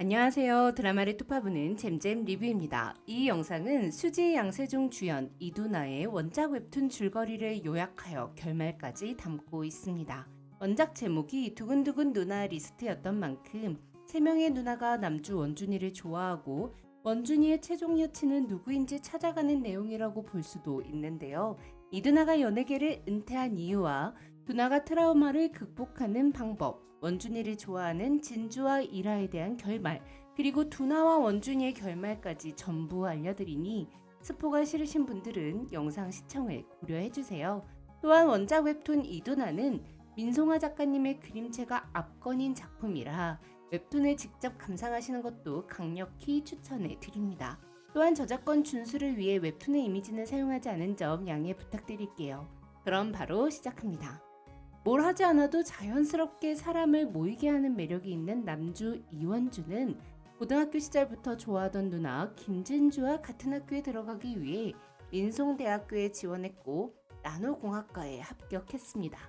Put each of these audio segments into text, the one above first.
안녕하세요. 드라마를 톱파보는 잼잼 리뷰입니다. 이 영상은 수지 양세종 주연 이두나의 원작 웹툰 줄거리를 요약하여 결말까지 담고 있습니다. 원작 제목이 두근두근 누나 리스트였던 만큼 3명의 누나가 남주 원준이를 좋아하고 원준이의 최종 여친은 누구인지 찾아가는 내용이라고 볼 수도 있는데요. 이두나가 연예계를 은퇴한 이유와 두나가 트라우마를 극복하는 방법, 원준이를 좋아하는 진주와 이라에 대한 결말, 그리고 두나와 원준이의 결말까지 전부 알려드리니 스포가 싫으신 분들은 영상 시청을 고려해주세요. 또한 원작 웹툰 이두나는 민송아 작가님의 그림체가 압권인 작품이라 웹툰을 직접 감상하시는 것도 강력히 추천해 드립니다. 또한 저작권 준수를 위해 웹툰의 이미지는 사용하지 않은 점 양해 부탁드릴게요. 그럼 바로 시작합니다. 뭘 하지 않아도 자연스럽게 사람을 모이게 하는 매력이 있는 남주 이원주는 고등학교 시절부터 좋아하던 누나 김진주와 같은 학교에 들어가기 위해 민송대학교에 지원했고 나노공학과에 합격했습니다.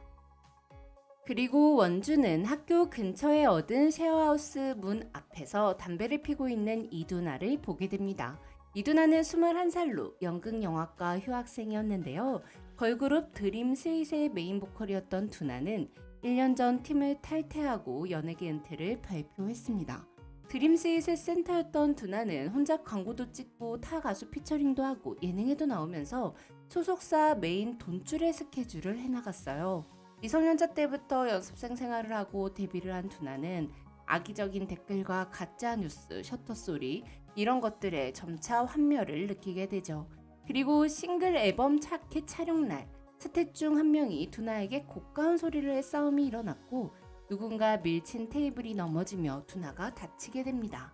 그리고 원주는 학교 근처에 얻은 쉐어하우스 문 앞에서 담배를 피고 있는 이두나를 보게 됩니다. 이두나는 21살로 연극영화과 휴학생이었는데요. 걸그룹 드림 스윗의 메인 보컬이었던 두나는 1년 전 팀을 탈퇴하고 연예계 은퇴를 발표했습니다. 드림 스윗의 센터였던 두나는 혼자 광고도 찍고 타 가수 피처링도 하고 예능에도 나오면서 소속사 메인 돈줄의 스케줄을 해나갔어요. 미성년자 때부터 연습생 생활을 하고 데뷔를 한 두나는 악의적인 댓글과 가짜 뉴스, 셔터 소리 이런 것들에 점차 환멸을 느끼게 되죠. 그리고 싱글 앨범 차켓 촬영 날 스태프 중 한 명이 두나에게 고가운 소리를 해 싸움이 일어났고 누군가 밀친 테이블이 넘어지며 두나가 다치게 됩니다.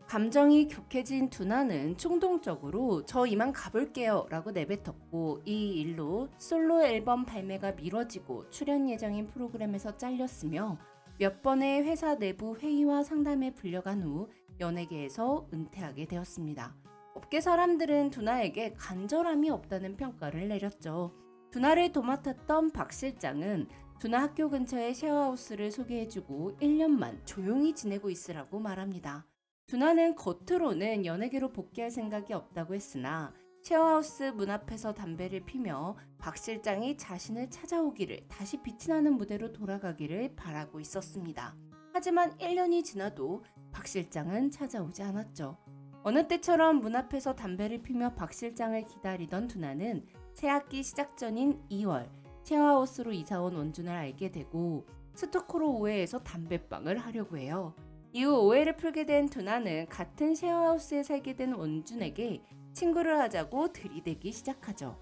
감정이 격해진 두나는 충동적으로 저 이만 가볼게요 라고 내뱉었고 이 일로 솔로 앨범 발매가 미뤄지고 출연 예정인 프로그램에서 잘렸으며 몇 번의 회사 내부 회의와 상담에 불려간 후 연예계에서 은퇴하게 되었습니다. 업계 사람들은 두나에게 간절함이 없다는 평가를 내렸죠. 두나를 도맡았던 박 실장은 두나 학교 근처의 쉐어하우스를 소개해주고 1년만 조용히 지내고 있으라고 말합니다. 두나는 겉으로는 연예계로 복귀할 생각이 없다고 했으나 쉐어하우스 문 앞에서 담배를 피며 박 실장이 자신을 찾아오기를 다시 빛이 나는 무대로 돌아가기를 바라고 있었습니다. 하지만 1년이 지나도 박 실장은 찾아오지 않았죠. 어느 때처럼 문 앞에서 담배를 피며 박 실장을 기다리던 두나는 새학기 시작 전인 2월 쉐어하우스로 이사온 원준을 알게 되고 스토커로 오해해서 담배방을 하려고 해요. 이후 오해를 풀게 된 두나는 같은 쉐어하우스에 살게 된 원준에게 친구를 하자고 들이대기 시작하죠.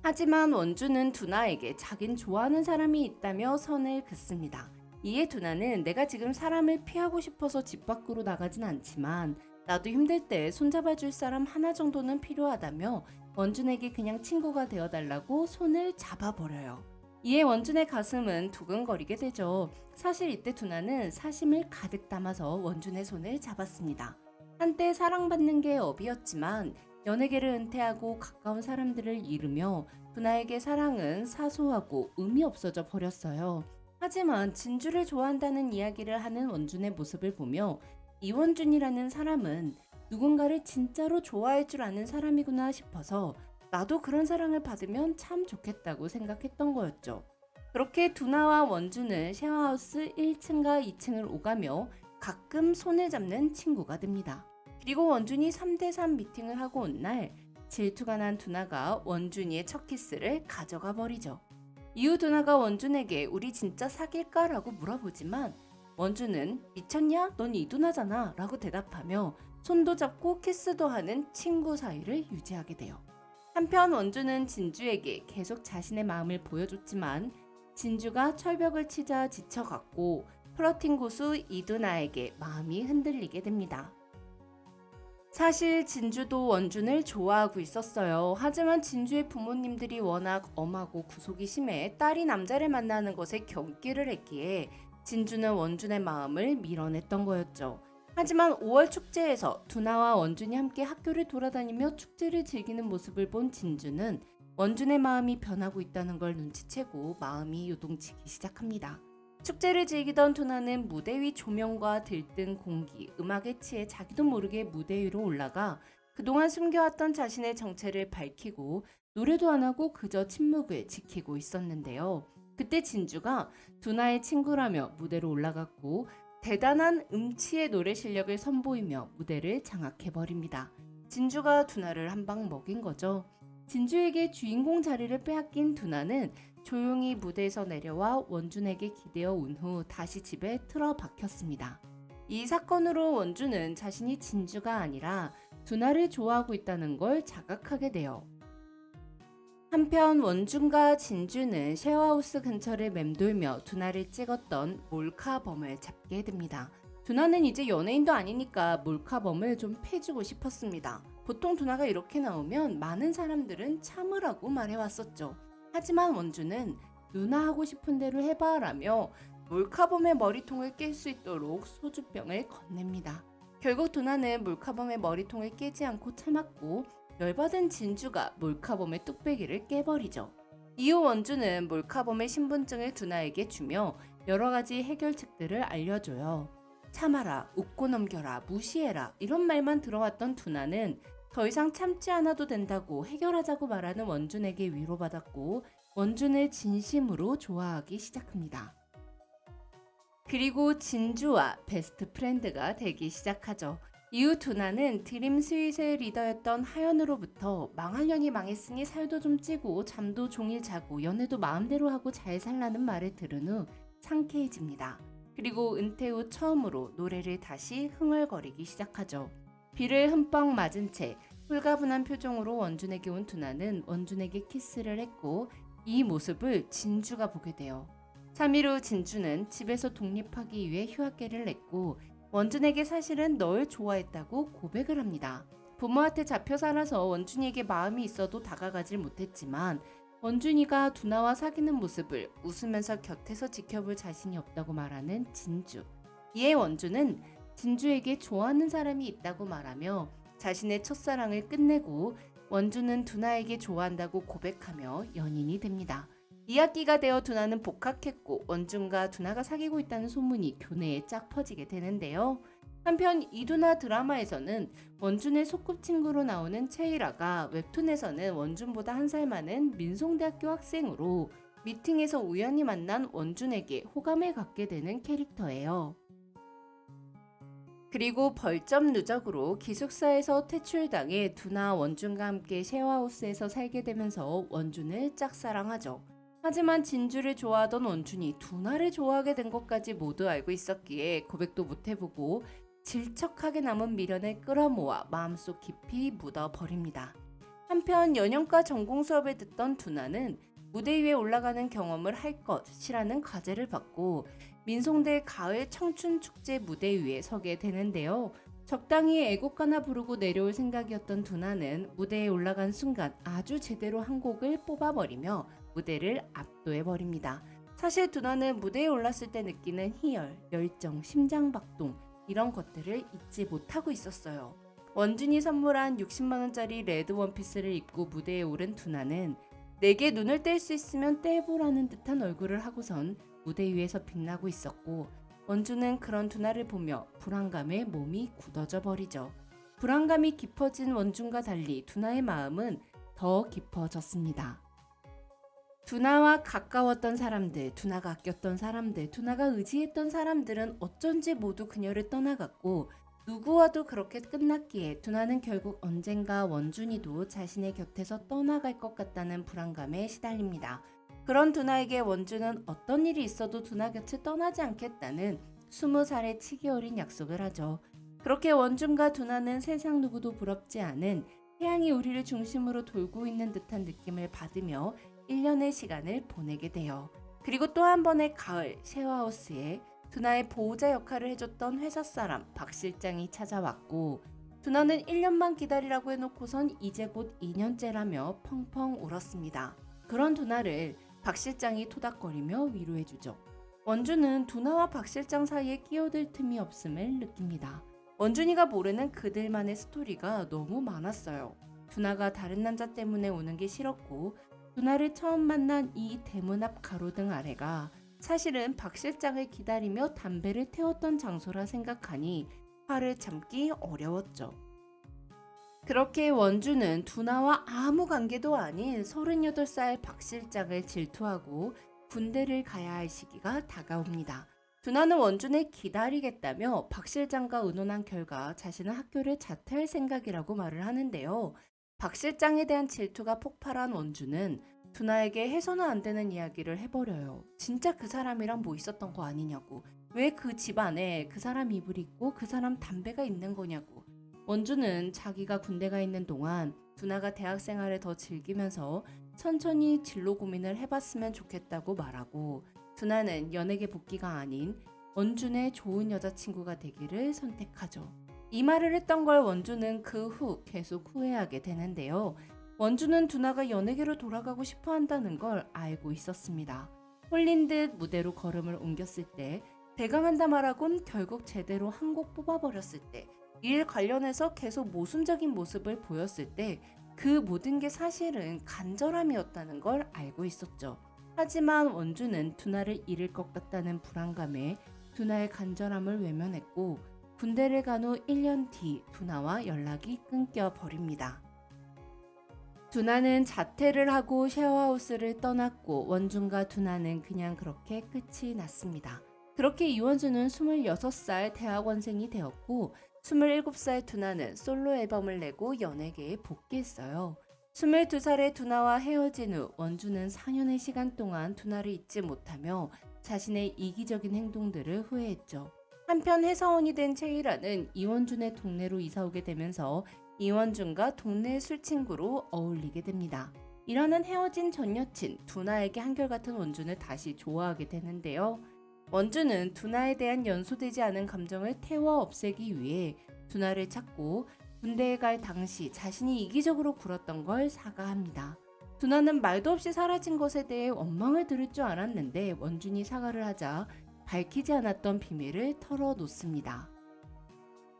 하지만 원준은 두나에게 자긴 좋아하는 사람이 있다며 선을 긋습니다. 이에 두나는 내가 지금 사람을 피하고 싶어서 집 밖으로 나가진 않지만 나도 힘들 때 손잡아줄 사람 하나 정도는 필요하다며 원준에게 그냥 친구가 되어달라고 손을 잡아버려요. 이에 원준의 가슴은 두근거리게 되죠. 사실 이때 두나는 사심을 가득 담아서 원준의 손을 잡았습니다. 한때 사랑받는 게 업이었지만 연예계를 은퇴하고 가까운 사람들을 잃으며 두나에게 사랑은 사소하고 의미 없어져 버렸어요. 하지만 진주를 좋아한다는 이야기를 하는 원준의 모습을 보며 이원준이라는 사람은 누군가를 진짜로 좋아할 줄 아는 사람이구나 싶어서 나도 그런 사랑을 받으면 참 좋겠다고 생각했던 거였죠. 그렇게 두나와 원준은 쉐어하우스 1층과 2층을 오가며 가끔 손을 잡는 친구가 됩니다. 그리고 원준이 3대3 미팅을 하고 온 날 질투가 난 두나가 원준이의 첫 키스를 가져가 버리죠. 이후 두나가 원준에게 우리 진짜 사귈까? 라고 물어보지만 원준은 미쳤냐? 넌 이두나잖아 라고 대답하며 손도 잡고 키스도 하는 친구 사이를 유지하게 돼요. 한편 원준은 진주에게 계속 자신의 마음을 보여줬지만 진주가 철벽을 치자 지쳐갔고 플러팅 고수 이두나에게 마음이 흔들리게 됩니다. 사실 진주도 원준을 좋아하고 있었어요. 하지만 진주의 부모님들이 워낙 엄하고 구속이 심해 딸이 남자를 만나는 것에 경기를 했기에 진주는 원준의 마음을 밀어냈던 거였죠. 하지만 5월 축제에서 두나와 원준이 함께 학교를 돌아다니며 축제를 즐기는 모습을 본 진주는 원준의 마음이 변하고 있다는 걸 눈치채고 마음이 요동치기 시작합니다. 축제를 즐기던 두나는 무대 위 조명과 들뜬 공기, 음악에 취해 자기도 모르게 무대 위로 올라가 그동안 숨겨왔던 자신의 정체를 밝히고 노래도 안 하고 그저 침묵을 지키고 있었는데요. 그때 진주가 두나의 친구라며 무대로 올라갔고 대단한 음치의 노래 실력을 선보이며 무대를 장악해버립니다. 진주가 두나를 한 방 먹인 거죠. 진주에게 주인공 자리를 빼앗긴 두나는 조용히 무대에서 내려와 원준에게 기대어 온 후 다시 집에 틀어박혔습니다. 이 사건으로 원준은 자신이 진주가 아니라 두나를 좋아하고 있다는 걸 자각하게 돼요. 한편 원준과 진주는 쉐어하우스 근처를 맴돌며 두나를 찍었던 몰카범을 잡게 됩니다. 두나는 이제 연예인도 아니니까 몰카범을 좀 패주고 싶었습니다. 보통 두나가 이렇게 나오면 많은 사람들은 참으라고 말해왔었죠. 하지만 원준은 누나 하고 싶은 대로 해봐라며 몰카범의 머리통을 깰 수 있도록 소주병을 건넵니다. 결국 두나는 몰카범의 머리통을 깨지 않고 참았고 열받은 진주가 몰카범의 뚝배기를 깨버리죠. 이후 원준은 몰카범의 신분증을 두나에게 주며 여러 가지 해결책들을 알려줘요. 참아라, 웃고 넘겨라, 무시해라 이런 말만 들어왔던 두나는 더 이상 참지 않아도 된다고 해결하자고 말하는 원준에게 위로받았고 원준을 진심으로 좋아하기 시작합니다. 그리고 진주와 베스트 프렌드가 되기 시작하죠. 이후 두나는 드림 스윗의 리더였던 하연으로부터 망하려니 망했으니 살도 좀 찌고 잠도 종일 자고 연애도 마음대로 하고 잘 살라는 말을 들은 후 상쾌해집니다. 그리고 은퇴 후 처음으로 노래를 다시 흥얼거리기 시작하죠. 비를 흠뻑 맞은 채 홀가분한 표정으로 원준에게 온 두나는 원준에게 키스를 했고 이 모습을 진주가 보게 돼요. 3일 후 진주는 집에서 독립하기 위해 휴학계를 냈고 원준에게 사실은 널 좋아했다고 고백을 합니다. 부모한테 잡혀 살아서 원준이에게 마음이 있어도 다가가질 못했지만 원준이가 두나와 사귀는 모습을 웃으면서 곁에서 지켜볼 자신이 없다고 말하는 진주. 이에 원준은 진주에게 좋아하는 사람이 있다고 말하며 자신의 첫사랑을 끝내고 원준은 두나에게 좋아한다고 고백하며 연인이 됩니다. 2학기가 되어 두나는 복학했고 원준과 두나가 사귀고 있다는 소문이 교내에 쫙 퍼지게 되는데요. 한편 이두나 드라마에서는 원준의 소꿉친구로 나오는 채이라가 웹툰에서는 원준보다 한 살 많은 민송대학교 학생으로 미팅에서 우연히 만난 원준에게 호감을 갖게 되는 캐릭터예요. 그리고 벌점 누적으로 기숙사에서 퇴출당해 두나 원준과 함께 쉐어하우스에서 살게 되면서 원준을 짝사랑하죠. 하지만 진주를 좋아하던 원준이 두나를 좋아하게 된 것까지 모두 알고 있었기에 고백도 못해보고 질척하게 남은 미련을 끌어모아 마음속 깊이 묻어버립니다. 한편 연영과 전공 수업을 듣던 두나는 무대 위에 올라가는 경험을 할 것이라는 과제를 받고 민송대 가을 청춘축제 무대 위에 서게 되는데요. 적당히 애국가나 부르고 내려올 생각이었던 두나는 무대에 올라간 순간 아주 제대로 한 곡을 뽑아버리며 무대를 압도해버립니다. 사실 두나는 무대에 올랐을 때 느끼는 희열, 열정, 심장박동 이런 것들을 잊지 못하고 있었어요. 원준이 선물한 60만원짜리 레드 원피스를 입고 무대에 오른 두나는 내게 눈을 뗄 수 있으면 떼보라는 듯한 얼굴을 하고선 무대 위에서 빛나고 있었고 원준은 그런 두나를 보며 불안감에 몸이 굳어져 버리죠. 불안감이 깊어진 원준과 달리 두나의 마음은 더 깊어졌습니다. 두나와 가까웠던 사람들, 두나가 아꼈던 사람들, 두나가 의지했던 사람들은 어쩐지 모두 그녀를 떠나갔고 누구와도 그렇게 끝났기에 두나는 결국 언젠가 원준이도 자신의 곁에서 떠나갈 것 같다는 불안감에 시달립니다. 그런 두나에게 원준은 어떤 일이 있어도 두나 곁을 떠나지 않겠다는 20살의 치기 어린 약속을 하죠. 그렇게 원준과 두나는 세상 누구도 부럽지 않은 태양이 우리를 중심으로 돌고 있는 듯한 느낌을 받으며 1년의 시간을 보내게 돼요. 그리고 또 한 번의 가을 쉐어하우스에 두나의 보호자 역할을 해줬던 회사 사람 박 실장이 찾아왔고 두나는 1년만 기다리라고 해놓고선 이제 곧 2년째라며 펑펑 울었습니다. 그런 두나를 박 실장이 토닥거리며 위로해주죠. 원준은 두나와 박 실장 사이에 끼어들 틈이 없음을 느낍니다. 원준이가 모르는 그들만의 스토리가 너무 많았어요. 두나가 다른 남자 때문에 오는 게 싫었고 두나를 처음 만난 이 대문 앞 가로등 아래가 사실은 박 실장을 기다리며 담배를 태웠던 장소라 생각하니 화를 참기 어려웠죠. 그렇게 원주는 두나와 아무 관계도 아닌 38살 박 실장을 질투하고 군대를 가야 할 시기가 다가옵니다. 두나는 원준을 기다리겠다며 박 실장과 의논한 결과 자신은 학교를 자퇴할 생각이라고 말을 하는데요. 박 실장에 대한 질투가 폭발한 원준은 두나에게 해서는 안 되는 이야기를 해버려요. 진짜 그 사람이랑 뭐 있었던 거 아니냐고. 왜 그 집안에 그 사람 이불이 있고 그 사람 담배가 있는 거냐고. 원주는 자기가 군대 가 있는 동안 두나가 대학 생활을 더 즐기면서 천천히 진로 고민을 해봤으면 좋겠다고 말하고, 두나는 연예계 복귀가 아닌 원준의 좋은 여자친구가 되기를 선택하죠. 이 말을 했던 걸 원준은 그 후 계속 후회하게 되는데요. 원준은 두나가 연예계로 돌아가고 싶어 한다는 걸 알고 있었습니다. 홀린 듯 무대로 걸음을 옮겼을 때, 배강한다 말하곤 결국 제대로 한 곡 뽑아버렸을 때, 일 관련해서 계속 모순적인 모습을 보였을 때, 그 모든 게 사실은 간절함이었다는 걸 알고 있었죠. 하지만 원주는 두나를 잃을 것 같다는 불안감에 두나의 간절함을 외면했고, 군대를 간 후 1년 뒤 두나와 연락이 끊겨 버립니다. 두나는 자퇴를 하고 쉐어하우스를 떠났고 원준과 두나는 그냥 그렇게 끝이 났습니다. 그렇게 이원준은 26살 대학원생이 되었고 27살 두나는 솔로 앨범을 내고 연예계에 복귀했어요. 22살의 두나와 헤어진 후 원준은 4년의 시간 동안 두나를 잊지 못하며 자신의 이기적인 행동들을 후회했죠. 한편 회사원이 된 최일아는 이원준의 동네로 이사오게 되면서 이원준과 동네 술친구로 어울리게 됩니다. 이러는 헤어진 전 여친 두나에게 한결같은 원준을 다시 좋아하게 되는데요. 원준은 두나에 대한 연소되지 않은 감정을 태워 없애기 위해 두나를 찾고 군대에 갈 당시 자신이 이기적으로 굴었던 걸 사과합니다. 두나는 말도 없이 사라진 것에 대해 원망을 들을 줄 알았는데 원준이 사과를 하자 밝히지 않았던 비밀을 털어놓습니다.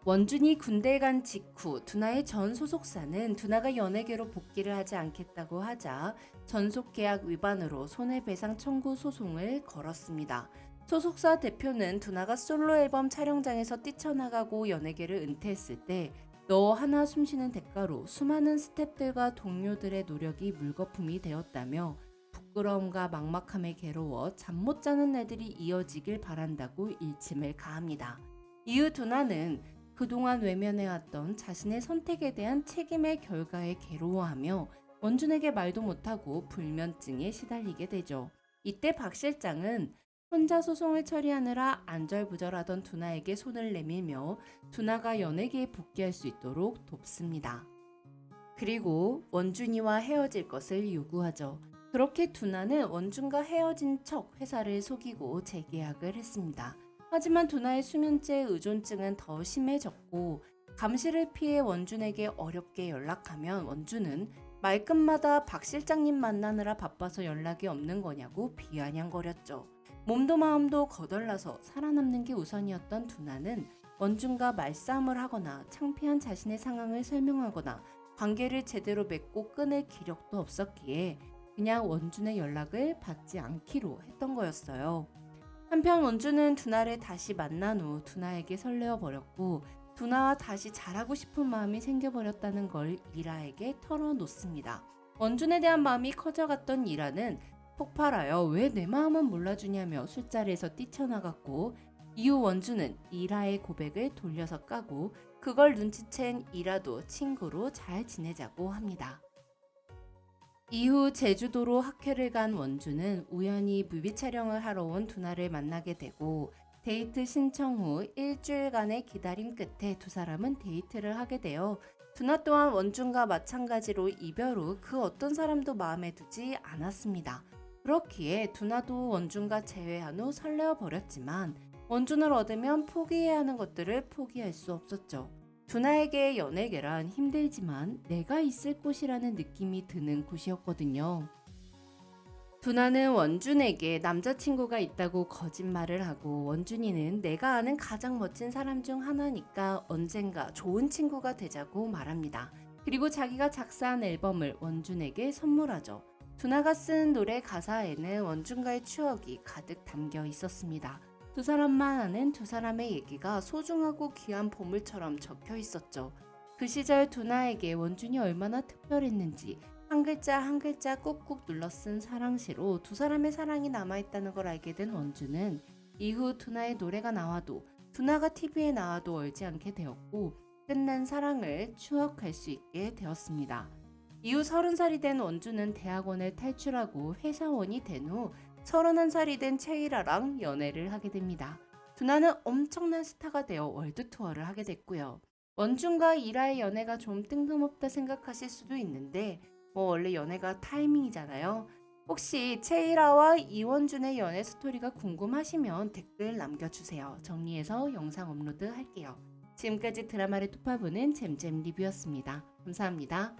원준이 군대에 간 직후 두나의 전 소속사는 두나가 연예계로 복귀를 하지 않겠다고 하자 전속 계약 위반으로 손해배상 청구 소송을 걸었습니다. 소속사 대표는 두나가 솔로 앨범 촬영장에서 뛰쳐나가고 연예계를 은퇴했을 때 너 하나 숨쉬는 대가로 수많은 스태프들과 동료들의 노력이 물거품이 되었다며 부끄러움과 막막함에 괴로워 잠 못 자는 날들이 이어지길 바란다고 일침을 가합니다. 이후 두나는 그동안 외면해왔던 자신의 선택에 대한 책임의 결과에 괴로워하며 원준에게 말도 못하고 불면증에 시달리게 되죠. 이때 박 실장은 혼자 소송을 처리하느라 안절부절하던 두나에게 손을 내밀며 두나가 연예계에 복귀할 수 있도록 돕습니다. 그리고 원준이와 헤어질 것을 요구하죠. 그렇게 두나는 원준과 헤어진 척 회사를 속이고 재계약을 했습니다. 하지만 두나의 수면제 의존증은 더 심해졌고 감시를 피해 원준에게 어렵게 연락하면 원준은 말끝마다 박 실장님 만나느라 바빠서 연락이 없는 거냐고 비아냥거렸죠. 몸도 마음도 거덜나서 살아남는 게 우선이었던 두나는 원준과 말싸움을 하거나 창피한 자신의 상황을 설명하거나 관계를 제대로 맺고 끊을 기력도 없었기에 그냥 원준의 연락을 받지 않기로 했던 거였어요. 한편 원준은 두나를 다시 만난 후 두나에게 설레어 버렸고 두나와 다시 잘하고 싶은 마음이 생겨버렸다는 걸 이라에게 털어놓습니다. 원준에 대한 마음이 커져갔던 이라는 폭발하여 왜 내 마음은 몰라주냐며 술자리에서 뛰쳐나갔고 이후 원준은 이라의 고백을 돌려서 까고 그걸 눈치챈 이라도 친구로 잘 지내자고 합니다. 이후 제주도로 학회를 간 원준은 우연히 뮤비 촬영을 하러 온 두나를 만나게 되고 데이트 신청 후 일주일간의 기다림 끝에 두 사람은 데이트를 하게 되어 두나 또한 원준과 마찬가지로 이별 후 그 어떤 사람도 마음에 두지 않았습니다. 그렇기에 두나도 원준과 재회한 후 설레어 버렸지만 원준을 얻으면 포기해야 하는 것들을 포기할 수 없었죠. 두나에게 연예계란 힘들지만 내가 있을 곳이라는 느낌이 드는 곳이었거든요. 두나는 원준에게 남자친구가 있다고 거짓말을 하고 원준이는 내가 아는 가장 멋진 사람 중 하나니까 언젠가 좋은 친구가 되자고 말합니다. 그리고 자기가 작사한 앨범을 원준에게 선물하죠. 두나가 쓴 노래 가사에는 원준과의 추억이 가득 담겨 있었습니다. 두 사람만 아는 두 사람의 얘기가 소중하고 귀한 보물처럼 적혀 있었죠. 그 시절 두나에게 원준이 얼마나 특별했는지 한 글자 한 글자 꾹꾹 눌러 쓴 사랑시로 두 사람의 사랑이 남아있다는 걸 알게 된 원준은 이후 두나의 노래가 나와도 두나가 TV에 나와도 얼지 않게 되었고 끝난 사랑을 추억할 수 있게 되었습니다. 이후 30살이 된 원준은 대학원을 탈출하고 회사원이 된 후 31살이 된 채이라랑 연애를 하게 됩니다. 두나는 엄청난 스타가 되어 월드 투어를 하게 됐고요. 원준과 이라의 연애가 좀 뜬금없다 생각하실 수도 있는데 원래 연애가 타이밍이잖아요. 혹시 채이라와 이원준의 연애 스토리가 궁금하시면 댓글 남겨주세요. 정리해서 영상 업로드 할게요. 지금까지 드라마를 투파보는 잼잼 리뷰였습니다. 감사합니다.